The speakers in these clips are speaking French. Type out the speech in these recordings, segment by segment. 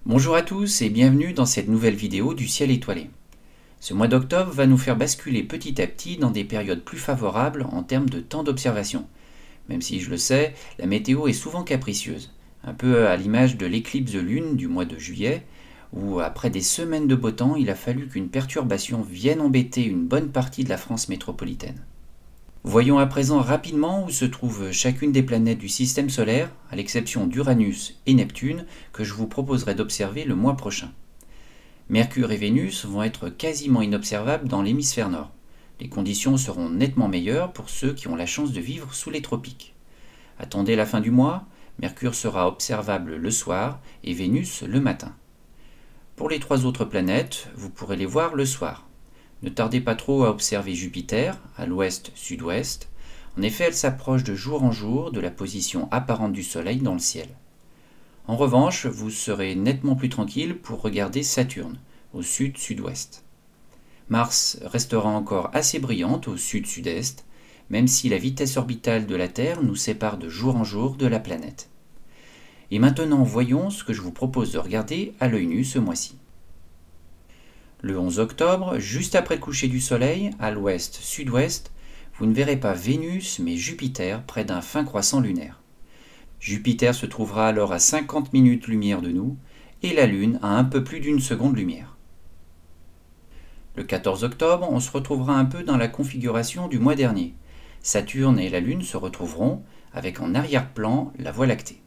Bonjour à tous et bienvenue dans cette nouvelle vidéo du ciel étoilé. Ce mois d'octobre va nous faire basculer petit à petit dans des périodes plus favorables en termes de temps d'observation. Même si je le sais, la météo est souvent capricieuse, un peu à l'image de l'éclipse de lune du mois de juillet, où après des semaines de beau temps, il a fallu qu'une perturbation vienne embêter une bonne partie de la France métropolitaine. Voyons à présent rapidement où se trouvent chacune des planètes du système solaire, à l'exception d'Uranus et Neptune, que je vous proposerai d'observer le mois prochain. Mercure et Vénus vont être quasiment inobservables dans l'hémisphère nord. Les conditions seront nettement meilleures pour ceux qui ont la chance de vivre sous les tropiques. Attendez la fin du mois, Mercure sera observable le soir et Vénus le matin. Pour les trois autres planètes, vous pourrez les voir le soir. Ne tardez pas trop à observer Jupiter, à l'ouest-sud-ouest. En effet, elle s'approche de jour en jour de la position apparente du Soleil dans le ciel. En revanche, vous serez nettement plus tranquille pour regarder Saturne, au sud-sud-ouest. Mars restera encore assez brillante au sud-sud-est, même si la vitesse orbitale de la Terre nous sépare de jour en jour de la planète. Et maintenant, voyons ce que je vous propose de regarder à l'œil nu ce mois-ci. Le 11 octobre, juste après le coucher du Soleil, à l'ouest-sud-ouest, vous ne verrez pas Vénus mais Jupiter près d'un fin croissant lunaire. Jupiter se trouvera alors à 50 minutes-lumière de nous et la Lune à un peu plus d'une seconde lumière. Le 14 octobre, on se retrouvera un peu dans la configuration du mois dernier. Saturne et la Lune se retrouveront avec en arrière-plan la Voie lactée.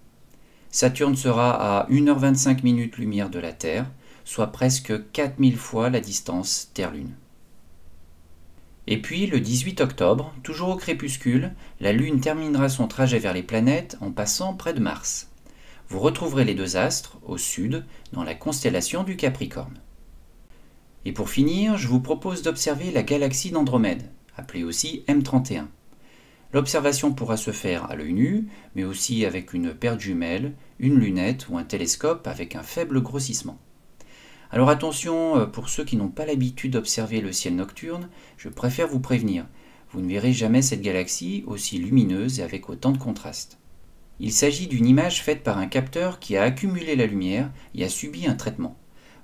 Saturne sera à 1h25 minutes-lumière de la Terre, soit presque 4000 fois la distance Terre-Lune. Et puis le 18 octobre, toujours au crépuscule, la Lune terminera son trajet vers les planètes en passant près de Mars. Vous retrouverez les deux astres au sud, dans la constellation du Capricorne. Et pour finir, je vous propose d'observer la galaxie d'Andromède, appelée aussi M31. L'observation pourra se faire à l'œil nu, mais aussi avec une paire de jumelles, une lunette ou un télescope avec un faible grossissement. Alors attention, pour ceux qui n'ont pas l'habitude d'observer le ciel nocturne, je préfère vous prévenir, vous ne verrez jamais cette galaxie aussi lumineuse et avec autant de contraste. Il s'agit d'une image faite par un capteur qui a accumulé la lumière et a subi un traitement.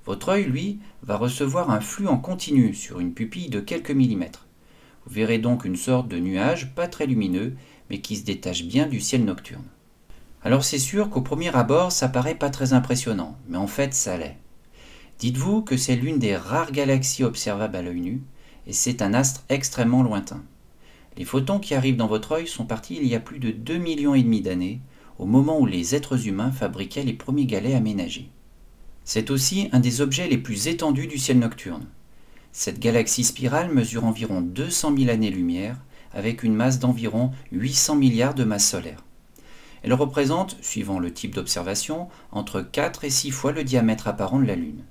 Votre œil, lui, va recevoir un flux en continu sur une pupille de quelques millimètres. Vous verrez donc une sorte de nuage pas très lumineux, mais qui se détache bien du ciel nocturne. Alors c'est sûr qu'au premier abord, ça paraît pas très impressionnant, mais en fait ça l'est. Dites-vous que c'est l'une des rares galaxies observables à l'œil nu, et c'est un astre extrêmement lointain. Les photons qui arrivent dans votre œil sont partis il y a plus de 2,5 millions d'années, au moment où les êtres humains fabriquaient les premiers galets aménagés. C'est aussi un des objets les plus étendus du ciel nocturne. Cette galaxie spirale mesure environ 200 000 années-lumière, avec une masse d'environ 800 milliards de masses solaires. Elle représente, suivant le type d'observation, entre 4 et 6 fois le diamètre apparent de la Lune.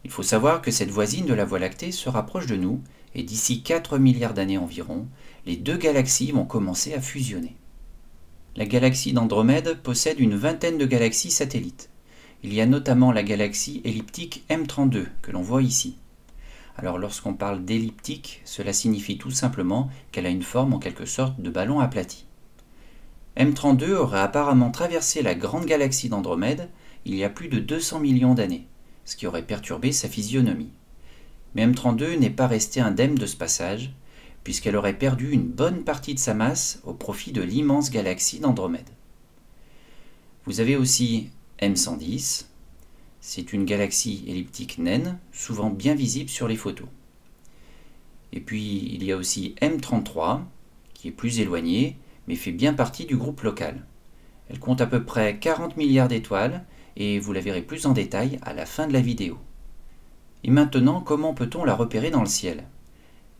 Il faut savoir que cette voisine de la Voie lactée se rapproche de nous, et d'ici 4 milliards d'années environ, les deux galaxies vont commencer à fusionner. La galaxie d'Andromède possède une vingtaine de galaxies satellites. Il y a notamment la galaxie elliptique M32, que l'on voit ici. Alors lorsqu'on parle d'elliptique, cela signifie tout simplement qu'elle a une forme en quelque sorte de ballon aplati. M32 aurait apparemment traversé la grande galaxie d'Andromède il y a plus de 200 millions d'années, ce qui aurait perturbé sa physionomie. Mais M32 n'est pas restée indemne de ce passage, puisqu'elle aurait perdu une bonne partie de sa masse au profit de l'immense galaxie d'Andromède. Vous avez aussi M110, c'est une galaxie elliptique naine, souvent bien visible sur les photos. Et puis il y a aussi M33, qui est plus éloignée, mais fait bien partie du groupe local. Elle compte à peu près 40 milliards d'étoiles, et vous la verrez plus en détail à la fin de la vidéo. Et maintenant, comment peut-on la repérer dans le ciel?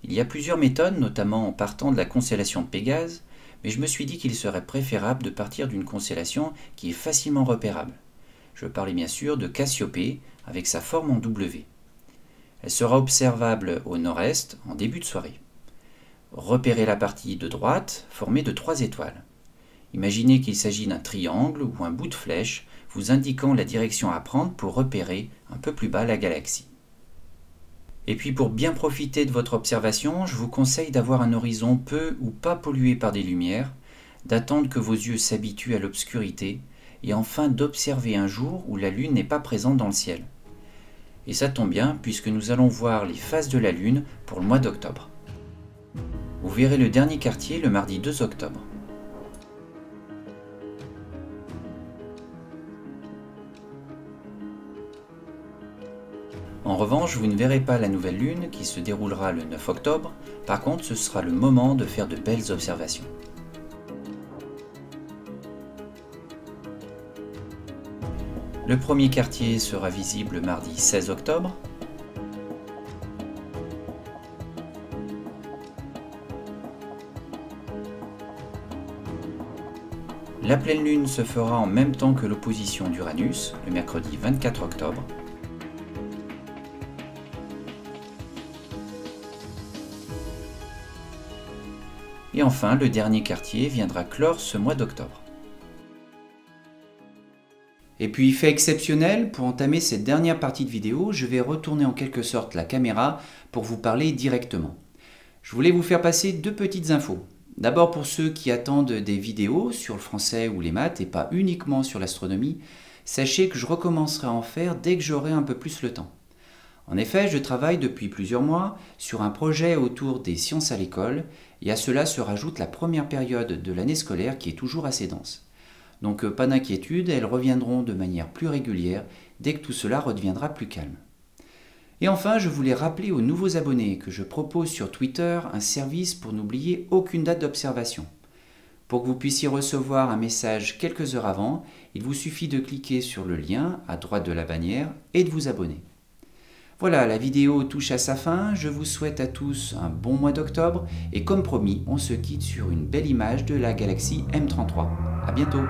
Il y a plusieurs méthodes, notamment en partant de la constellation de Pégase, mais je me suis dit qu'il serait préférable de partir d'une constellation qui est facilement repérable. Je parlais bien sûr de Cassiopée, avec sa forme en W. Elle sera observable au nord-est en début de soirée. Repérez la partie de droite, formée de 3 étoiles. Imaginez qu'il s'agit d'un triangle ou un bout de flèche, vous indiquant la direction à prendre pour repérer un peu plus bas la galaxie. Et puis pour bien profiter de votre observation, je vous conseille d'avoir un horizon peu ou pas pollué par des lumières, d'attendre que vos yeux s'habituent à l'obscurité et enfin d'observer un jour où la Lune n'est pas présente dans le ciel. Et ça tombe bien puisque nous allons voir les phases de la Lune pour le mois d'octobre. Vous verrez le dernier quartier le mardi 2 octobre. En revanche, vous ne verrez pas la nouvelle lune qui se déroulera le 9 octobre, par contre ce sera le moment de faire de belles observations. Le premier quartier sera visible mardi 16 octobre. La pleine lune se fera en même temps que l'opposition d'Uranus, le mercredi 24 octobre. Et enfin, le dernier quartier viendra clore ce mois d'octobre. Et puis, fait exceptionnel, pour entamer cette dernière partie de vidéo, je vais retourner en quelque sorte la caméra pour vous parler directement. Je voulais vous faire passer deux petites infos. D'abord pour ceux qui attendent des vidéos sur le français ou les maths et pas uniquement sur l'astronomie, sachez que je recommencerai à en faire dès que j'aurai un peu plus le temps. En effet, je travaille depuis plusieurs mois sur un projet autour des sciences à l'école et à cela se rajoute la première période de l'année scolaire qui est toujours assez dense. Donc pas d'inquiétude, elles reviendront de manière plus régulière dès que tout cela redeviendra plus calme. Et enfin, je voulais rappeler aux nouveaux abonnés que je propose sur Twitter un service pour n'oublier aucune date d'observation. Pour que vous puissiez recevoir un message quelques heures avant, il vous suffit de cliquer sur le lien à droite de la bannière et de vous abonner. Voilà, la vidéo touche à sa fin, je vous souhaite à tous un bon mois d'octobre et comme promis, on se quitte sur une belle image de la galaxie M33. À bientôt!